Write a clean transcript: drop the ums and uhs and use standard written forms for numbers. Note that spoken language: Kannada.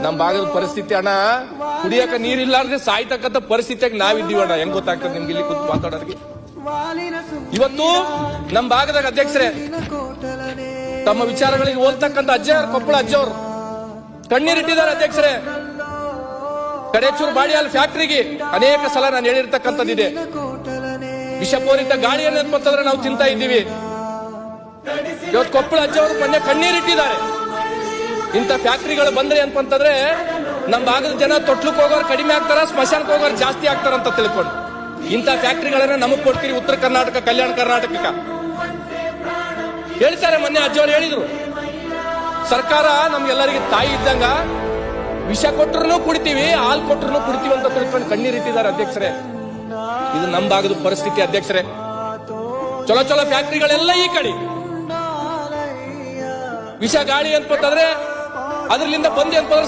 ನಮ್ ಭಾಗದ ಪರಿಸ್ಥಿತಿ ಅಣ್ಣ, ಕುಡಿಯಕ ನೀರಿಲ್ಲಾರ್ದೆ ಸಾಯ್ತಕ್ಕಂಥ ಪರಿಸ್ಥಿತಿಯಾಗಿ ನಾವಿದ್ದೀವಿ ಅಣ್ಣ. ಹೆಂಗ್ ಗೊತ್ತಾಗ್ತದೆ ನಿಮ್ಗೆ ಇಲ್ಲಿ ಕೂತ್ ಮಾತಾಡೋರಿಗೆ? ಇವತ್ತು ನಮ್ ಭಾಗದಾಗ ಅಧ್ಯಕ್ಷರೇ ತಮ್ಮ ವಿಚಾರಗಳಿಗೆ ಹೋಲ್ತಕ್ಕಂಥ ಕೊಪ್ಪಳ ಅಜ್ಜವ್ರು ಕಣ್ಣೀರಿಟ್ಟಿದ್ದಾರೆ ಅಧ್ಯಕ್ಷರೇ. ಕಡೇಚೂರು ಬಾಡಿಯಾಲ್ ಫ್ಯಾಕ್ಟ್ರಿಗೆ ಅನೇಕ ಸಲ ನಾನು ಹೇಳಿರ್ತಕ್ಕಂಥದ್ದಿದೆ. ವಿಷಪೂರಿತ ಗಾಳಿಯನ್ನು ಅಂತಂದ್ರೆ ನಾವು ತಿಂತಾ ಇದ್ದೀವಿ. ಇವತ್ತು ಕೊಪ್ಪಳ ಅಜ್ಜವರು ಮೊನ್ನೆ ಕಣ್ಣೀರಿಟ್ಟಿದ್ದಾರೆ. ಇಂಥ ಫ್ಯಾಕ್ಟ್ರಿಗಳು ಬಂದ್ರೆ ಅಂತಂದ್ರೆ ನಮ್ಮ ಭಾಗದ ಜನ ತೊಟ್ಲಕ್ಕೆ ಹೋಗೋರು ಕಡಿಮೆ ಆಗ್ತಾರ, ಸ್ಮಶಾನಕ್ಕೆ ಹೋಗೋರು ಜಾಸ್ತಿ ಆಗ್ತಾರ ಅಂತ ತಿಳ್ಕೊಂಡು ಇಂಥ ಫ್ಯಾಕ್ಟ್ರಿಗಳನ್ನ ನಮಗ್ ಕೊಡ್ತೀರಿ ಉತ್ತರ ಕರ್ನಾಟಕ, ಕಲ್ಯಾಣ ಕರ್ನಾಟಕಕ್ಕೆ ಹೇಳ್ತಾರೆ. ಮೊನ್ನೆ ಅಜ್ಜವ್ರು ಹೇಳಿದ್ರು, ಸರ್ಕಾರ ನಮ್ಗೆಲ್ಲರಿಗೆ ತಾಯಿ ಇದ್ದಂಗ, ವಿಷ ಕೊಟ್ಟರು ಕುಡಿತೀವಿ, ಹಾಲು ಕೊಟ್ಟರು ಕುಡಿತೀವಿ ಅಂತ ತಿಳ್ಕೊಂಡು ಕಣ್ಣೀರಿಟ್ಟಿದ್ದಾರೆ ಅಧ್ಯಕ್ಷರೇ. ಇದು ನಮ್ಮ ಭಾಗದ ಪರಿಸ್ಥಿತಿ ಅಧ್ಯಕ್ಷರೇ. ಚಲೋ ಚಲೋ ಫ್ಯಾಕ್ಟ್ರಿಗಳೆಲ್ಲ ಈ ಕಡೆ, ವಿಷ ಗಾಳಿ ಅಂತಂದ್ರೆ ಅದರಿಂದ ಬಂದಿ ಅಂತಂದ್ರೆ